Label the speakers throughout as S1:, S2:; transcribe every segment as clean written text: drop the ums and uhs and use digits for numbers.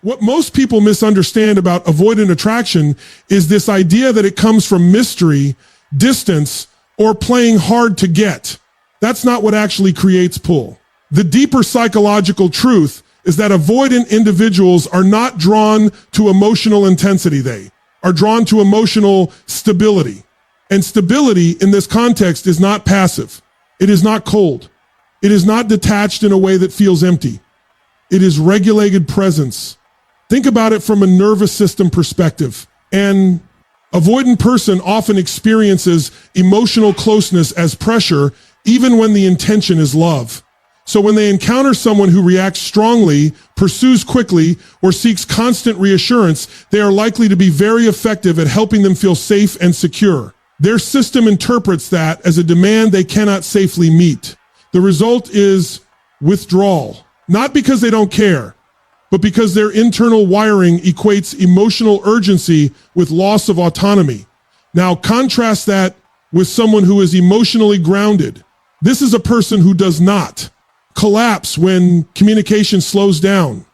S1: What most people misunderstand about avoidant attraction is this idea that it comes from mystery, distance, or playing hard to get. That's not what actually creates pull. The deeper psychological truth is that avoidant individuals are not drawn to emotional intensity. They are drawn to emotional stability. And stability in this context is not passive. It is not cold. It is not detached in a way that feels empty. It is regulated presence. Think about it from a nervous system perspective. An avoidant person often experiences emotional closeness as pressure, even when the intention is love. So when they encounter someone who reacts strongly, pursues quickly, or seeks constant reassurance, they are likely to be very effective at helping them feel safe and secure. Their system interprets that as a demand they cannot safely meet. The result is withdrawal, not because they don't care, but because their internal wiring equates emotional urgency with loss of autonomy. Now contrast that with someone who is emotionally grounded. This is a person who does not collapse when communication slows down.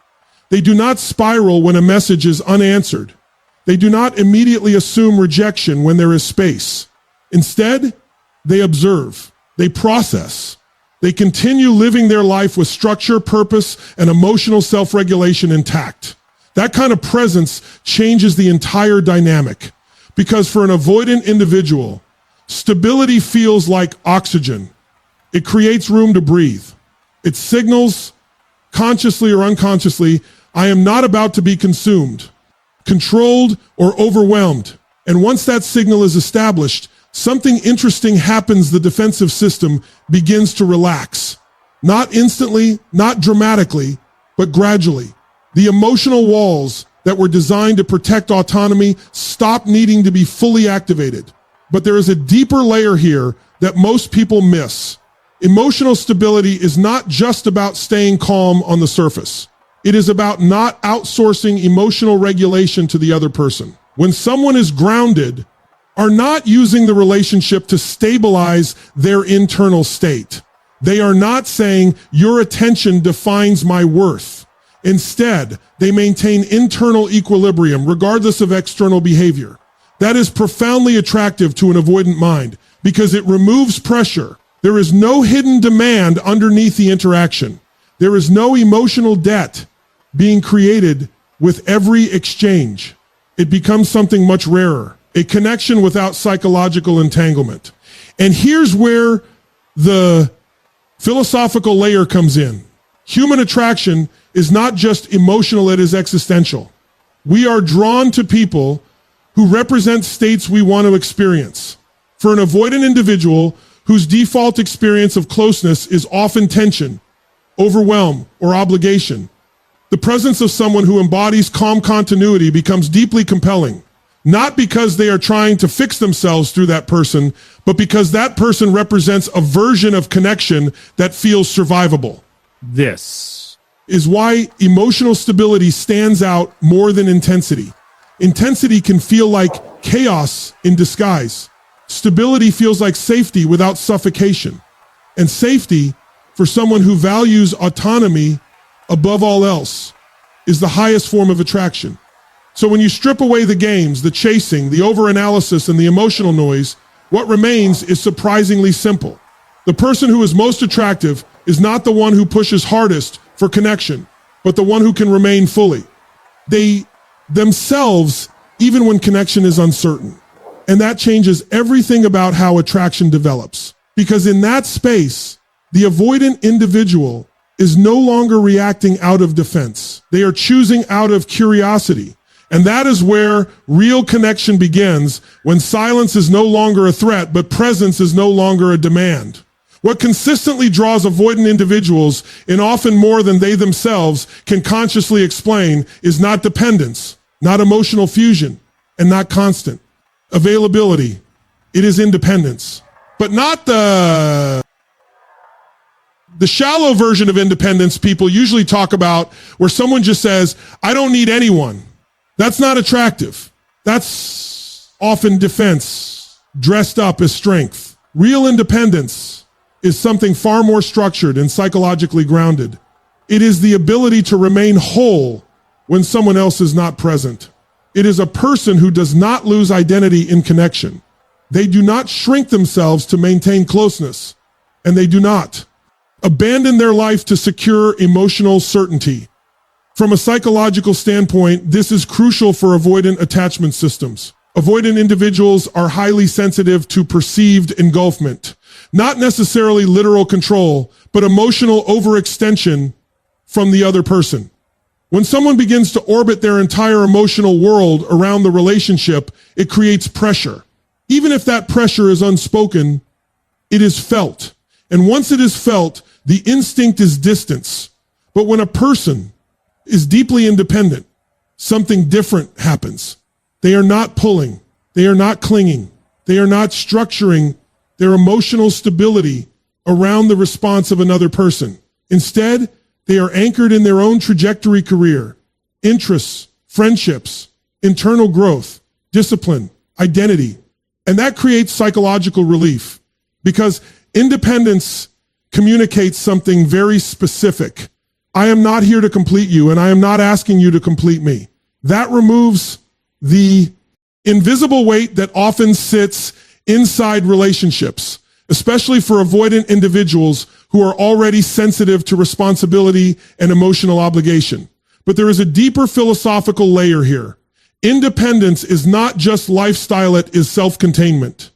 S1: They do not spiral when a message is unanswered. They do not immediately assume rejection when there is space. Instead, they observe, they process, they continue living their life with structure, purpose, and emotional self-regulation intact. That kind of presence changes the entire dynamic, because for an avoidant individual, stability feels like oxygen. It creates room to breathe. It signals, consciously or unconsciously, I am not about to be consumed, controlled, or overwhelmed. And once that signal is established, something interesting happens. The defensive system begins to relax. Not instantly, not dramatically, but gradually. The emotional walls that were designed to protect autonomy stop needing to be fully activated. But there is a deeper layer here that most people miss. Emotional stability is not just about staying calm on the surface. It is about not outsourcing emotional regulation to the other person. When someone is grounded, are not using the relationship to stabilize their internal state. They are not saying, your attention defines my worth. Instead, they maintain internal equilibrium regardless of external behavior. That is profoundly attractive to an avoidant mind because it removes pressure. There is no hidden demand underneath the interaction. There is no emotional debt being created with every exchange. It becomes something much rarer, a connection without psychological entanglement. And here's where the philosophical layer comes in. Human attraction is not just emotional, it is existential. We are drawn to people who represent states we want to experience. For an avoidant individual whose default experience of closeness is often tension, overwhelm, or obligation, the presence of someone who embodies calm continuity becomes deeply compelling, not because they are trying to fix themselves through that person, but because that person represents a version of connection that feels survivable. This is why emotional stability stands out more than intensity. Intensity can feel like chaos in disguise. Stability feels like safety without suffocation. And safety, for someone who values autonomy above all else, is the highest form of attraction. So when you strip away the games, the chasing, the overanalysis, and the emotional noise, what remains is surprisingly simple. The person who is most attractive is not the one who pushes hardest for connection, but the one who can remain fully. They themselves, even when connection is uncertain. And that changes everything about how attraction develops. Because in that space, the avoidant individual is no longer reacting out of defense. They are choosing out of curiosity. And that is where real connection begins, when silence is no longer a threat, but presence is no longer a demand. What consistently draws avoidant individuals, in often more than they themselves can consciously explain, is not dependence, not emotional fusion, and not constant availability. It is independence, but not the shallow version of independence people usually talk about, where someone just says, I don't need anyone. That's not attractive. That's often defense dressed up as strength. Real independence is something far more structured and psychologically grounded. It is the ability to remain whole when someone else is not present. It is a person who does not lose identity in connection. They do not shrink themselves to maintain closeness, and they do not abandon their life to secure emotional certainty. From a psychological standpoint, this is crucial for avoidant attachment systems. Avoidant individuals are highly sensitive to perceived engulfment, not necessarily literal control, but emotional overextension from the other person. When someone begins to orbit their entire emotional world around the relationship, it creates pressure. Even if that pressure is unspoken, it is felt. And once it is felt, the instinct is distance. But when a person is deeply independent, something different happens. They are not pulling. They are not clinging. They are not structuring their emotional stability around the response of another person. Instead, they are anchored in their own trajectory, career, interests, friendships, internal growth, discipline, identity. And that creates psychological relief because independence communicates something very specific. I am not here to complete you, and I am not asking you to complete me. That removes the invisible weight that often sits inside relationships, especially for avoidant individuals who are already sensitive to responsibility and emotional obligation. But there is a deeper philosophical layer here. Independence is not just lifestyle, it is self-containment.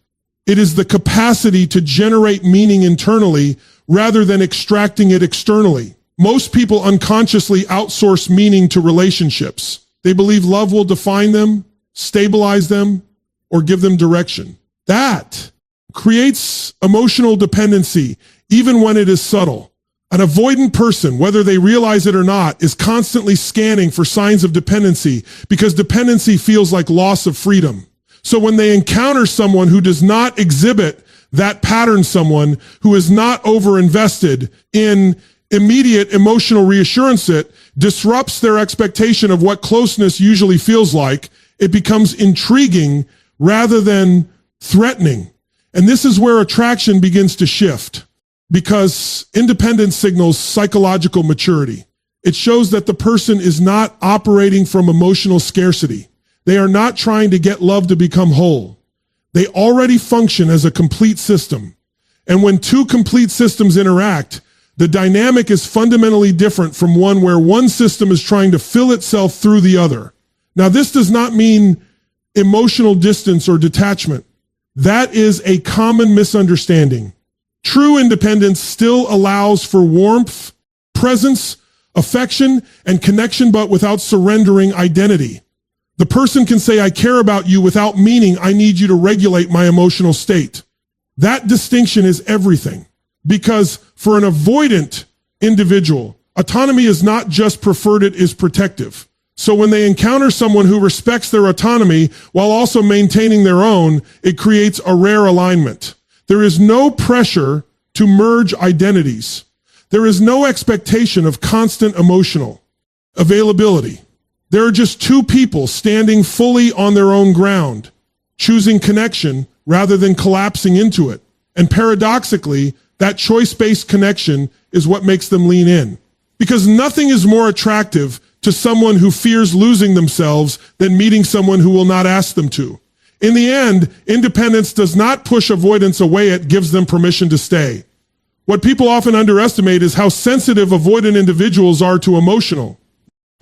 S1: It is the capacity to generate meaning internally rather than extracting it externally. Most people unconsciously outsource meaning to relationships. They believe love will define them, stabilize them, or give them direction. That creates emotional dependency, even when it is subtle. An avoidant person, whether they realize it or not, is constantly scanning for signs of dependency because dependency feels like loss of freedom. So when they encounter someone who does not exhibit that pattern, someone who is not overinvested in immediate emotional reassurance, it disrupts their expectation of what closeness usually feels like. It becomes intriguing rather than threatening. And this is where attraction begins to shift because independence signals psychological maturity. It shows that the person is not operating from emotional scarcity. They are not trying to get love to become whole. They already function as a complete system. And when two complete systems interact, the dynamic is fundamentally different from one where one system is trying to fill itself through the other. Now, this does not mean emotional distance or detachment. That is a common misunderstanding. True independence still allows for warmth, presence, affection, and connection, but without surrendering identity. The person can say, I care about you without meaning I need you to regulate my emotional state. That distinction is everything. Because for an avoidant individual, autonomy is not just preferred, it is protective. So when they encounter someone who respects their autonomy while also maintaining their own, it creates a rare alignment. There is no pressure to merge identities. There is no expectation of constant emotional availability. There are just two people standing fully on their own ground, choosing connection rather than collapsing into it. And paradoxically, that choice-based connection is what makes them lean in. Because nothing is more attractive to someone who fears losing themselves than meeting someone who will not ask them to. In the end, independence does not push avoidance away, it gives them permission to stay. What people often underestimate is how sensitive avoidant individuals are to emotional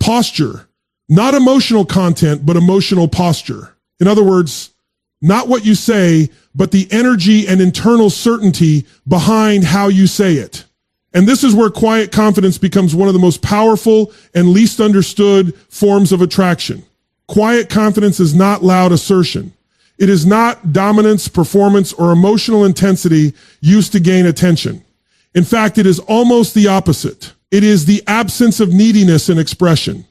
S1: posture. Not emotional content, but emotional posture. In other words, not what you say, but the energy and internal certainty behind how you say it. And this is where quiet confidence becomes one of the most powerful and least understood forms of attraction. Quiet confidence is not loud assertion. It is not dominance, performance, or emotional intensity used to gain attention. In fact, it is almost the opposite. It is the absence of neediness in expression.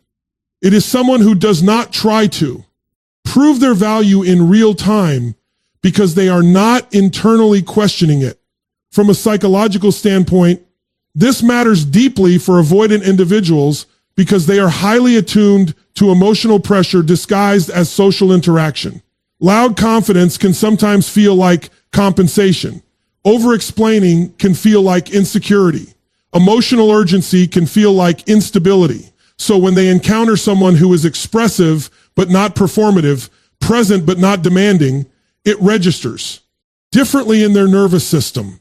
S1: It is someone who does not try to prove their value in real time because they are not internally questioning it. From a psychological standpoint, this matters deeply for avoidant individuals because they are highly attuned to emotional pressure disguised as social interaction. Loud confidence can sometimes feel like compensation. Over-explaining can feel like insecurity. Emotional urgency can feel like instability. So when they encounter someone who is expressive but not performative, present but not demanding, it registers differently in their nervous system.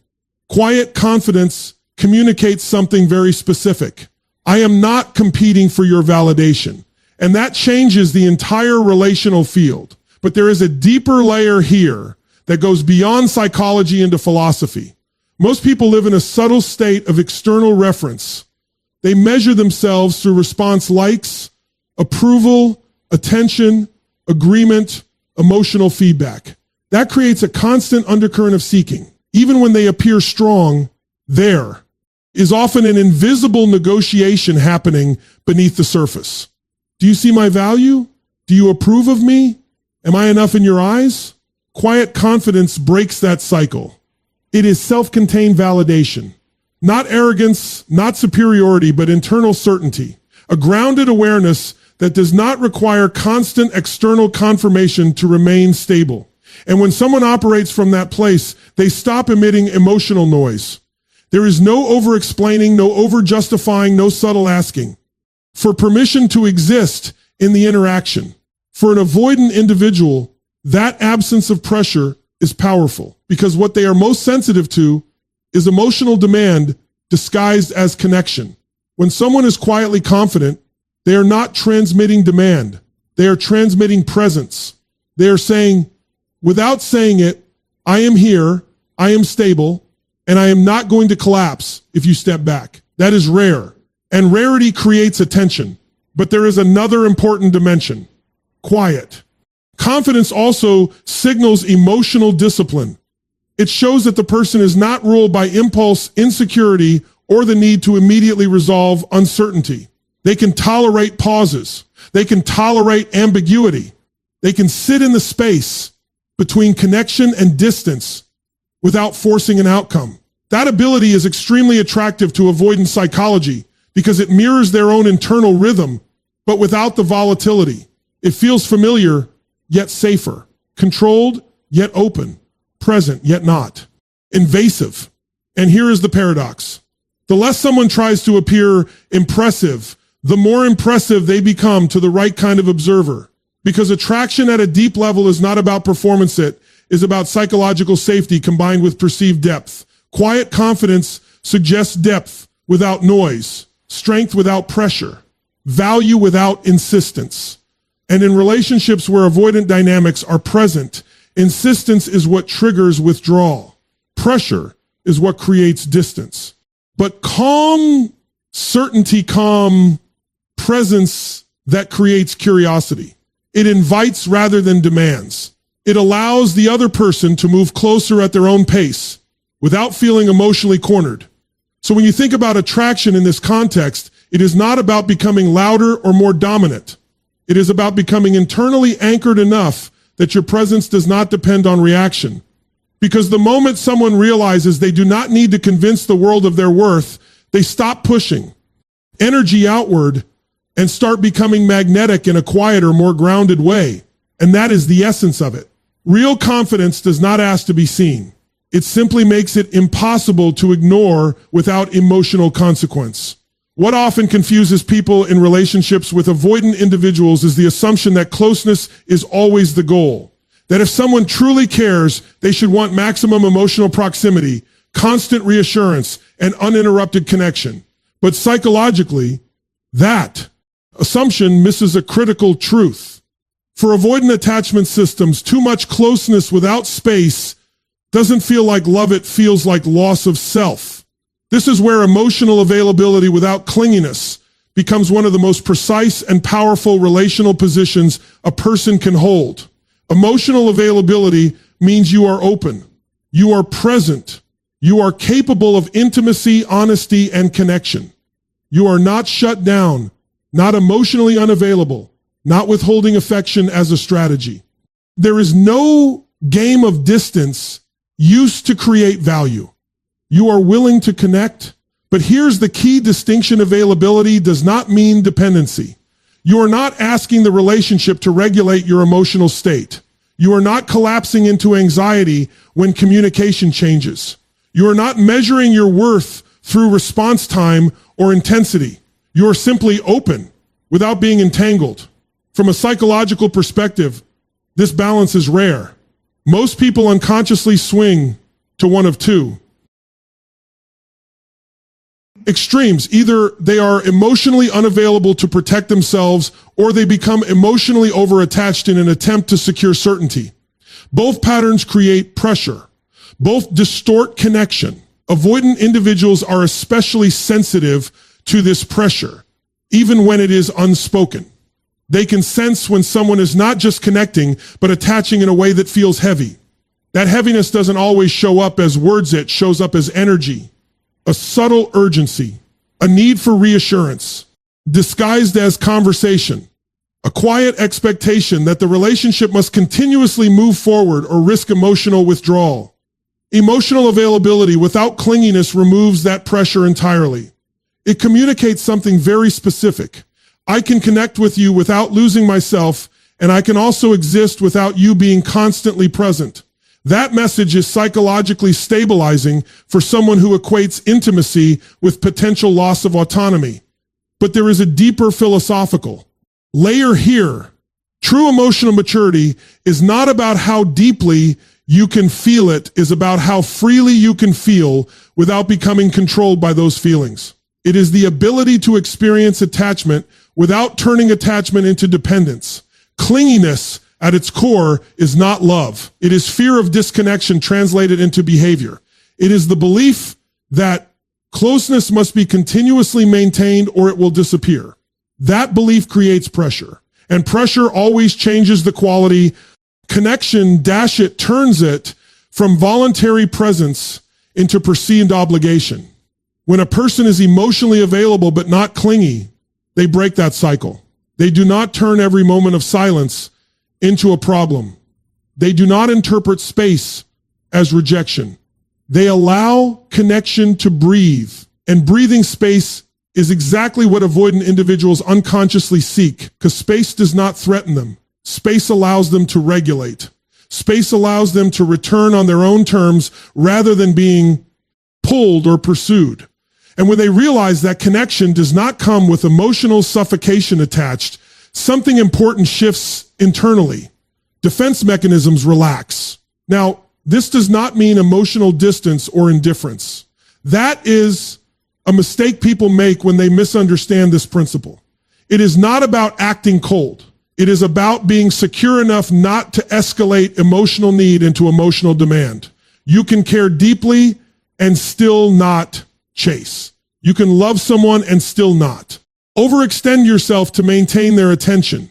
S1: Quiet confidence communicates something very specific. I am not competing for your validation. And that changes the entire relational field. But there is a deeper layer here that goes beyond psychology into philosophy. Most people live in a subtle state of external reference. They measure themselves through response likes, approval, attention, agreement, emotional feedback. That creates a constant undercurrent of seeking. Even when they appear strong, there is often an invisible negotiation happening beneath the surface. Do you see my value? Do you approve of me? Am I enough in your eyes? Quiet confidence breaks that cycle. It is self-contained validation. Not arrogance, not superiority, but internal certainty. A grounded awareness that does not require constant external confirmation to remain stable. And when someone operates from that place, they stop emitting emotional noise. There is no over-explaining, no over-justifying, no subtle asking for permission to exist in the interaction. For an avoidant individual, that absence of pressure is powerful because what they are most sensitive to is emotional demand disguised as connection. When someone is quietly confident, they are not transmitting demand. They are transmitting presence. They are saying, without saying it, I am here, I am stable, and I am not going to collapse if you step back. That is rare. And rarity creates attention. But there is another important dimension. Quiet. Confidence also signals emotional discipline. It shows that the person is not ruled by impulse, insecurity, or the need to immediately resolve uncertainty. They can tolerate pauses. They can tolerate ambiguity. They can sit in the space between connection and distance without forcing an outcome. That ability is extremely attractive to avoidant psychology because it mirrors their own internal rhythm, but without the volatility. It feels familiar, yet safer. Controlled, yet open. Present, yet not. Invasive. And here is the paradox. The less someone tries to appear impressive, the more impressive they become to the right kind of observer. Because attraction at a deep level is not about performance, it is about psychological safety combined with perceived depth. Quiet confidence suggests depth without noise, strength without pressure, value without insistence. And in relationships where avoidant dynamics are present, insistence is what triggers withdrawal. Pressure is what creates distance. But calm presence that creates curiosity. It invites rather than demands. It allows the other person to move closer at their own pace without feeling emotionally cornered. So when you think about attraction in this context, it is not about becoming louder or more dominant. It is about becoming internally anchored enough that your presence does not depend on reaction. Because the moment someone realizes they do not need to convince the world of their worth, they stop pushing energy outward and start becoming magnetic in a quieter, more grounded way. And that is the essence of it. Real confidence does not ask to be seen. It simply makes it impossible to ignore without emotional consequence. What often confuses people in relationships with avoidant individuals is the assumption that closeness is always the goal. That if someone truly cares, they should want maximum emotional proximity, constant reassurance, and uninterrupted connection. But psychologically, that assumption misses a critical truth. For avoidant attachment systems, too much closeness without space doesn't feel like love, it feels like loss of self. This is where emotional availability without clinginess becomes one of the most precise and powerful relational positions a person can hold. Emotional availability means you are open, you are present, you are capable of intimacy, honesty, and connection. You are not shut down, not emotionally unavailable, not withholding affection as a strategy. There is no game of distance used to create value. You are willing to connect, but here's the key distinction: availability does not mean dependency. You are not asking the relationship to regulate your emotional state. You are not collapsing into anxiety when communication changes. You are not measuring your worth through response time or intensity. You are simply open. without being entangled. From a psychological perspective, this balance is rare. Most people unconsciously swing to one of two extremes. Either they are emotionally unavailable to protect themselves, or they become emotionally overattached in an attempt to secure certainty. Both patterns create pressure. Both distort connection. Avoidant individuals are especially sensitive to this pressure, even when it is unspoken. They can sense when someone is not just connecting, but attaching in a way that feels heavy. That heaviness doesn't always show up as words, it shows up as energy, a subtle urgency, a need for reassurance, disguised as conversation, a quiet expectation that the relationship must continuously move forward or risk emotional withdrawal. Emotional availability without clinginess removes that pressure entirely. It communicates something very specific. I can connect with you without losing myself, and I can also exist without you being constantly present. That message is psychologically stabilizing for someone who equates intimacy with potential loss of autonomy. But there is a deeper philosophical layer here. True emotional maturity is not about how deeply you can feel it, is about how freely you can feel without becoming controlled by those feelings. It is the ability to experience attachment without turning attachment into dependence. Clinginess at its core is not love. It is fear of disconnection translated into behavior. It is the belief that closeness must be continuously maintained or it will disappear. That belief creates pressure, and pressure always changes the quality. Connection, it turns it from voluntary presence into perceived obligation. When a person is emotionally available but not clingy, they break that cycle. They do not turn every moment of silence into a problem. They do not interpret space as rejection. They allow connection to breathe, and breathing space is exactly what avoidant individuals unconsciously seek, because space does not threaten them. Space allows them to regulate. Space allows them to return on their own terms rather than being pulled or pursued. And when they realize that connection does not come with emotional suffocation attached, something important shifts internally. Defense mechanisms relax. Now, this does not mean emotional distance or indifference. That is a mistake people make when they misunderstand this principle. It is not about acting cold. It is about being secure enough not to escalate emotional need into emotional demand. You can care deeply and still not chase. You can love someone and still not overextend yourself to maintain their attention.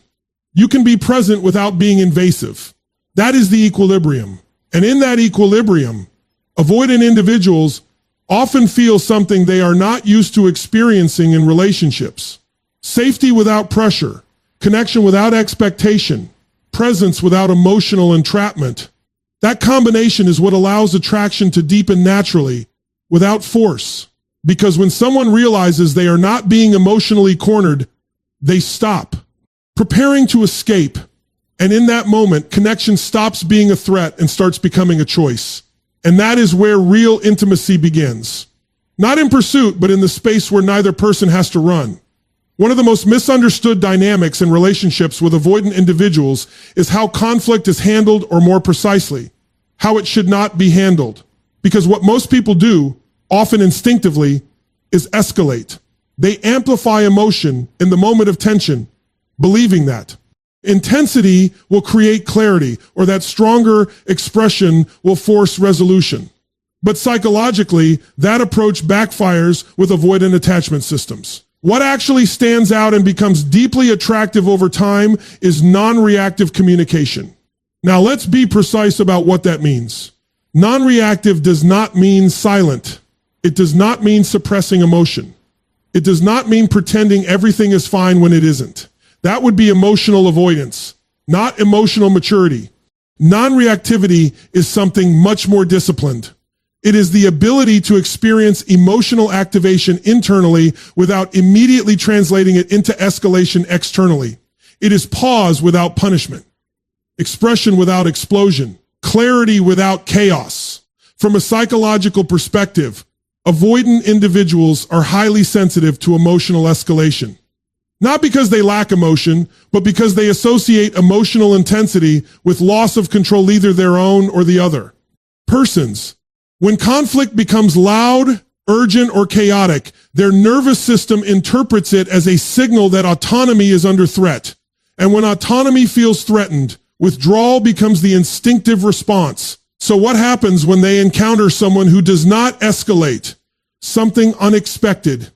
S1: You can be present without being invasive. That is the equilibrium. And in that equilibrium, avoidant individuals often feel something they are not used to experiencing in relationships. Safety without pressure, connection without expectation, presence without emotional entrapment. That combination is what allows attraction to deepen naturally without force. Because when someone realizes they are not being emotionally cornered, they stop preparing to escape. And in that moment, connection stops being a threat and starts becoming a choice. And that is where real intimacy begins. Not in pursuit, but in the space where neither person has to run. One of the most misunderstood dynamics in relationships with avoidant individuals is how conflict is handled, or more precisely, how it should not be handled. Because what most people do, often instinctively, is escalate. They amplify emotion in the moment of tension, believing that intensity will create clarity, or that stronger expression will force resolution. But psychologically, that approach backfires with avoidant attachment systems. What actually stands out and becomes deeply attractive over time is non-reactive communication. Now let's be precise about what that means. Non-reactive does not mean silent. It does not mean suppressing emotion. It does not mean pretending everything is fine when it isn't. That would be emotional avoidance, not emotional maturity. Non-reactivity is something much more disciplined. It is the ability to experience emotional activation internally without immediately translating it into escalation externally. It is pause without punishment, expression without explosion, clarity without chaos. From a psychological perspective, avoidant individuals are highly sensitive to emotional escalation. Not because they lack emotion, but because they associate emotional intensity with loss of control, either their own or the other. Persons. When conflict becomes loud, urgent, or chaotic, their nervous system interprets it as a signal that autonomy is under threat. And when autonomy feels threatened, withdrawal becomes the instinctive response. So what happens when they encounter someone who does not escalate? Something unexpected.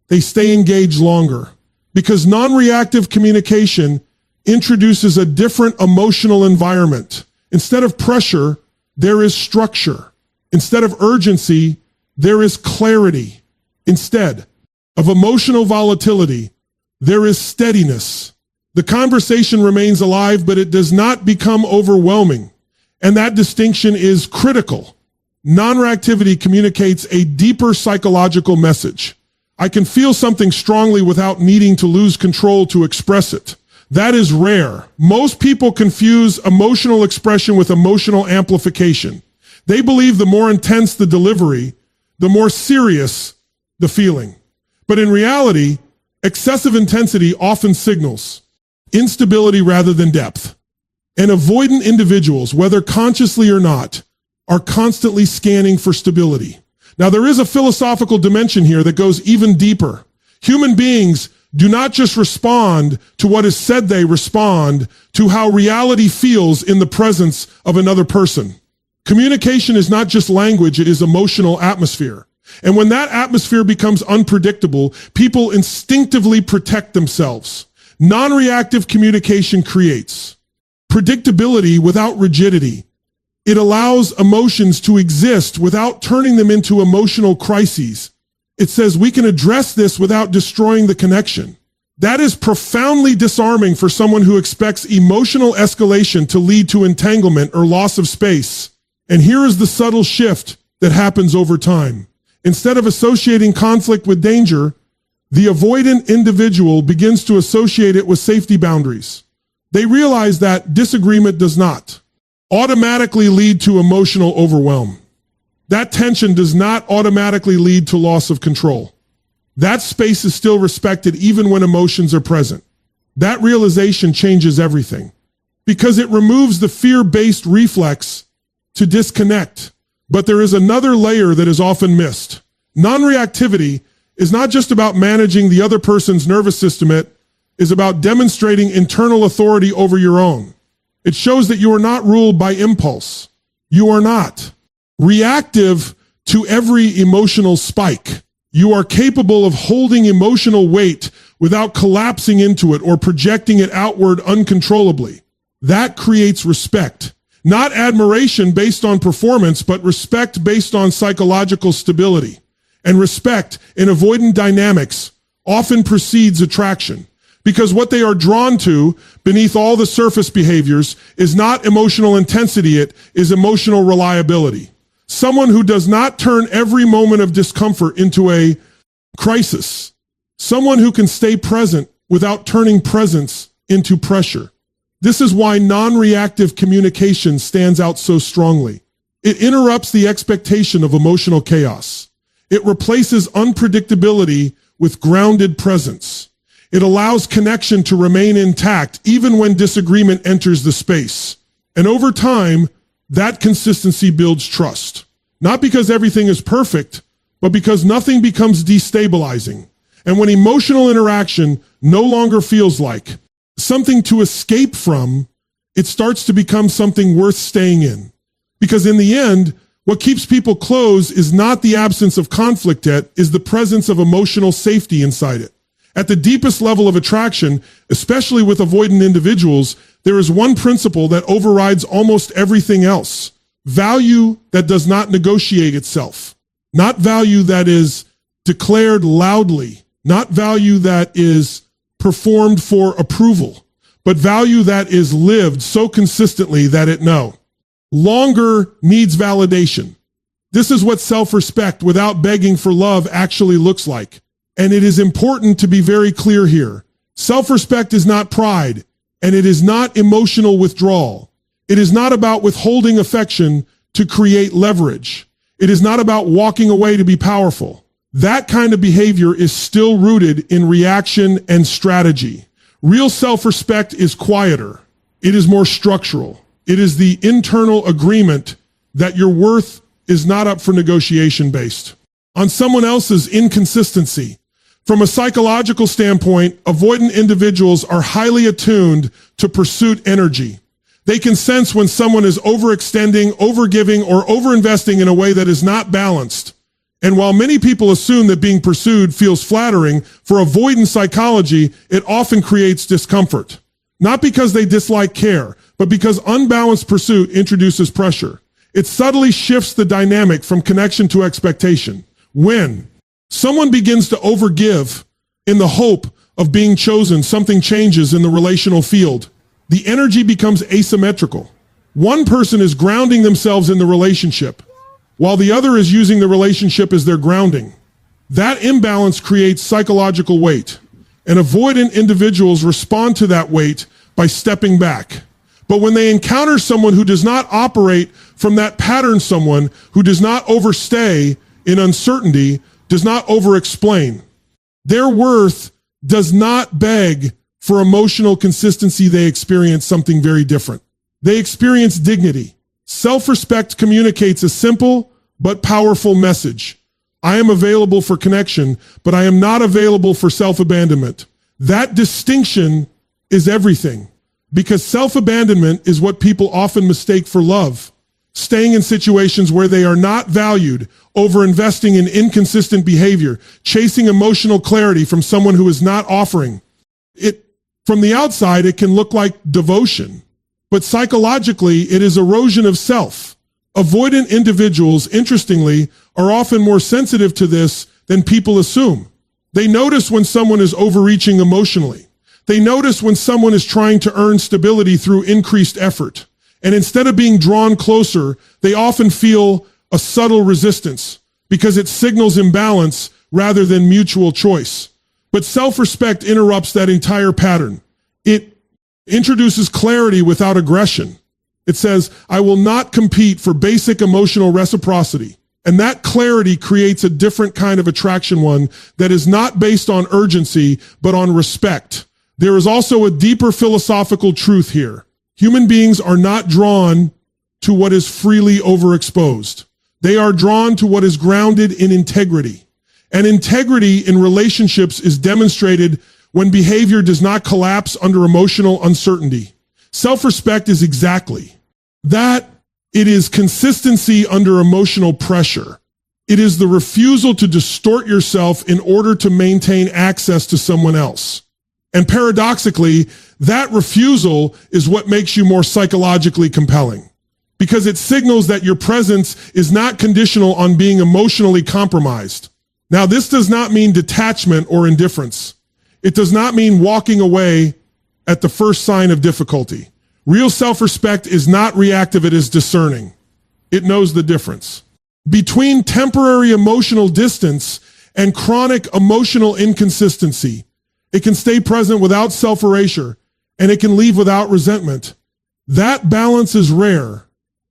S1: They stay engaged longer. Because non-reactive communication introduces a different emotional environment. Instead of pressure, there is structure. Instead of urgency, there is clarity. Instead of emotional volatility, there is steadiness. The conversation remains alive, but it does not become overwhelming. And that distinction is critical. Non-reactivity communicates a deeper psychological message. I can feel something strongly without needing to lose control to express it. That is rare. Most people confuse emotional expression with emotional amplification. They believe the more intense the delivery, the more serious the feeling. But in reality, excessive intensity often signals instability rather than depth. And avoidant individuals, whether consciously or not, are constantly scanning for stability. Now, there is a philosophical dimension here that goes even deeper. Human beings do not just respond to what is said, they respond to how reality feels in the presence of another person. Communication is not just language, it is emotional atmosphere. And when that atmosphere becomes unpredictable, people instinctively protect themselves. Non-reactive communication creates predictability without rigidity. It allows emotions to exist without turning them into emotional crises. It says we can address this without destroying the connection. That is profoundly disarming for someone who expects emotional escalation to lead to entanglement or loss of space. And here is the subtle shift that happens over time. Instead of associating conflict with danger, the avoidant individual begins to associate it with safety boundaries. They realize that disagreement does not automatically lead to emotional overwhelm. That tension does not automatically lead to loss of control. That space is still respected even when emotions are present. That realization changes everything because it removes the fear-based reflex to disconnect. But there is another layer that is often missed. Non-reactivity is not just about managing the other person's nervous system. It is about demonstrating internal authority over your own. It shows that you are not ruled by impulse. You are not reactive to every emotional spike. You are capable of holding emotional weight without collapsing into it or projecting it outward uncontrollably. That creates respect. Not admiration based on performance, but respect based on psychological stability. And respect in avoidant dynamics often precedes attraction. Because what they are drawn to beneath all the surface behaviors is not emotional intensity, it is emotional reliability. Someone who does not turn every moment of discomfort into a crisis. Someone who can stay present without turning presence into pressure. This is why non-reactive communication stands out so strongly. It interrupts the expectation of emotional chaos. It replaces unpredictability with grounded presence. It allows connection to remain intact even when disagreement enters the space. And over time, that consistency builds trust. Not because everything is perfect, but because nothing becomes destabilizing. And when emotional interaction no longer feels like something to escape from, it starts to become something worth staying in. Because in the end, what keeps people close is not the absence of conflict, it is the presence of emotional safety inside it. At the deepest level of attraction, especially with avoidant individuals, there is one principle that overrides almost everything else. Value that does not negotiate itself. Not value that is declared loudly. Not value that is performed for approval. But value that is lived so consistently that it longer needs validation. This is what self-respect without begging for love actually looks like. And it is important to be very clear here. Self-respect is not pride, and it is not emotional withdrawal. It is not about withholding affection to create leverage. It is not about walking away to be powerful. that kind of behavior is still rooted in reaction and strategy. Real self-respect is quieter. It is more structural. It is the internal agreement that your worth is not up for negotiation based on someone else's inconsistency. From a psychological standpoint, avoidant individuals are highly attuned to pursuit energy. They can sense when someone is overextending, overgiving, or overinvesting in a way that is not balanced. And while many people assume that being pursued feels flattering, for avoidant psychology, it often creates discomfort. Not because they dislike care, but because unbalanced pursuit introduces pressure. It subtly shifts the dynamic from connection to expectation. When someone begins to overgive in the hope of being chosen, something changes in the relational field. The energy becomes asymmetrical. One person is grounding themselves in the relationship, while the other is using the relationship as their grounding. That imbalance creates psychological weight, and avoidant individuals respond to that weight by stepping back. But when they encounter someone who does not operate from that pattern, someone who does not overstay in uncertainty, does not over-explain, their worth does not beg for emotional consistency. They experience something very different. They experience dignity. Self-respect communicates a simple but powerful message. I am available for connection, but I am not available for self-abandonment. That distinction is everything, because self-abandonment is what people often mistake for love. Staying in situations where they are not valued, over-investing in inconsistent behavior, chasing emotional clarity from someone who is not offering. From the outside, it can look like devotion, but psychologically, it is erosion of self. Avoidant individuals, interestingly, are often more sensitive to this than people assume. They notice when someone is overreaching emotionally. They notice when someone is trying to earn stability through increased effort. And instead of being drawn closer, they often feel a subtle resistance because it signals imbalance rather than mutual choice. But self-respect interrupts that entire pattern. It introduces clarity without aggression. It says, I will not compete for basic emotional reciprocity. And that clarity creates a different kind of attraction, one that is not based on urgency, but on respect. There is also a deeper philosophical truth here. Human beings are not drawn to what is freely overexposed. They are drawn to what is grounded in integrity. And integrity in relationships is demonstrated when behavior does not collapse under emotional uncertainty. Self-respect is exactly that. It is consistency under emotional pressure. It is the refusal to distort yourself in order to maintain access to someone else. And paradoxically, that refusal is what makes you more psychologically compelling, because it signals that your presence is not conditional on being emotionally compromised. Now, this does not mean detachment or indifference. It does not mean walking away at the first sign of difficulty. Real self-respect is not reactive, it is discerning. It knows the difference between temporary emotional distance and chronic emotional inconsistency. It can stay present without self-erasure, and it can leave without resentment. That balance is rare,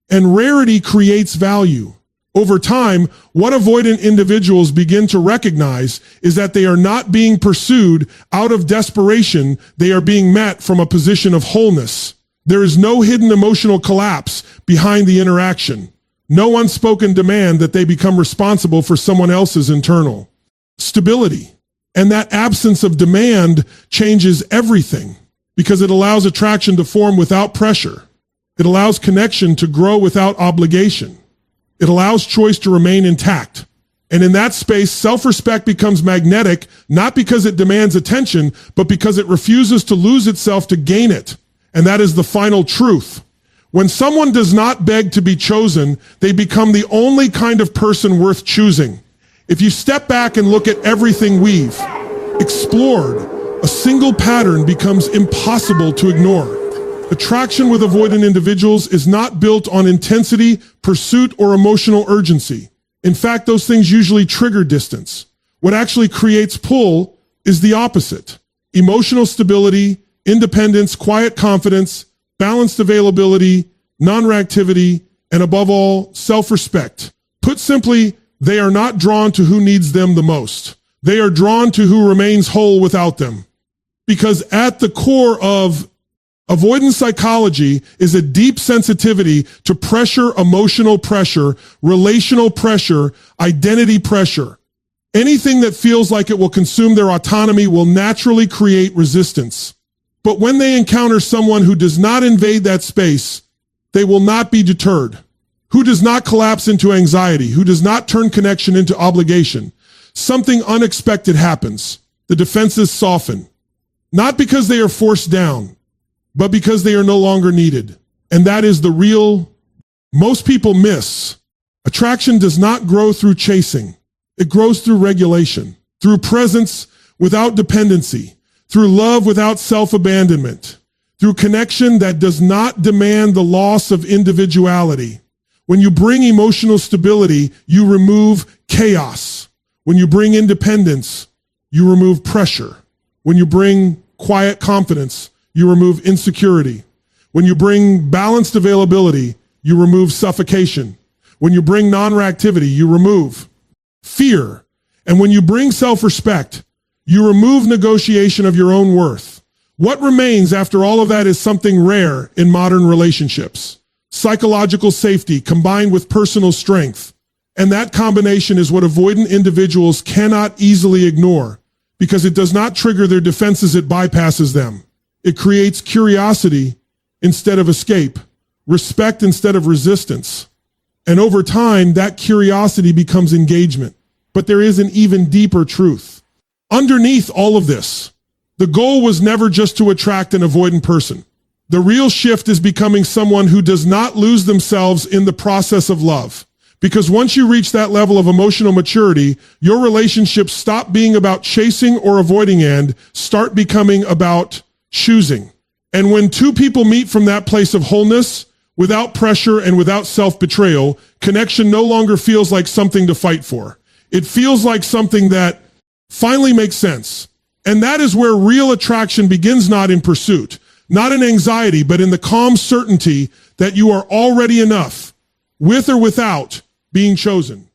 S1: and rarity creates value. Over time, what avoidant individuals begin to recognize is that they are not being pursued out of desperation. They are being met from a position of wholeness. There is no hidden emotional collapse behind the interaction. No unspoken demand that they become responsible for someone else's internal stability. And that absence of demand changes everything, because it allows attraction to form without pressure. It allows connection to grow without obligation. It allows choice to remain intact. And in that space, self-respect becomes magnetic, not because it demands attention, but because it refuses to lose itself to gain it. And that is the final truth. When someone does not beg to be chosen, they become the only kind of person worth choosing. If you step back and look at everything we've explored, a single pattern becomes impossible to ignore. Attraction with avoidant individuals is not built on intensity, pursuit, or emotional urgency. In fact, those things usually trigger distance. What actually creates pull is the opposite. Emotional stability, independence, quiet confidence, balanced availability, non-reactivity, and above all, self-respect. Put simply, They are not drawn to who needs them the most. They are drawn to who remains whole without them. Because at the core of avoidance psychology is a deep sensitivity to pressure, emotional pressure, relational pressure, identity pressure. Anything that feels like it will consume their autonomy will naturally create resistance. But when they encounter someone who does not invade that space, they will not be deterred. Who does not collapse into anxiety, who does not turn connection into obligation. Something unexpected happens. The defenses soften. Not because they are forced down, but because they are no longer needed. And that is the real, most people miss. Attraction does not grow through chasing. It grows through regulation, through presence without dependency, through love without self-abandonment, through connection that does not demand the loss of individuality. When you bring emotional stability, you remove chaos. When you bring independence, you remove pressure. When you bring quiet confidence, you remove insecurity. When you bring balanced availability, you remove suffocation. When you bring non-reactivity, you remove fear. And when you bring self-respect, you remove negotiation of your own worth. What remains after all of that is something rare in modern relationships. Psychological safety combined with personal strength. And that combination is what avoidant individuals cannot easily ignore because it does not trigger their defenses, it bypasses them. It creates curiosity instead of escape, respect instead of resistance. And over time, that curiosity becomes engagement. But there is an even deeper truth. Underneath all of this, the goal was never just to attract an avoidant person. The real shift is becoming someone who does not lose themselves in the process of love. Because once you reach that level of emotional maturity, your relationships stop being about chasing or avoiding and start becoming about choosing. And when two people meet from that place of wholeness, without pressure and without self-betrayal, connection no longer feels like something to fight for. It feels like something that finally makes sense. And that is where real attraction begins, not in pursuit, not in anxiety, but in the calm certainty that you are already enough, with or without being chosen.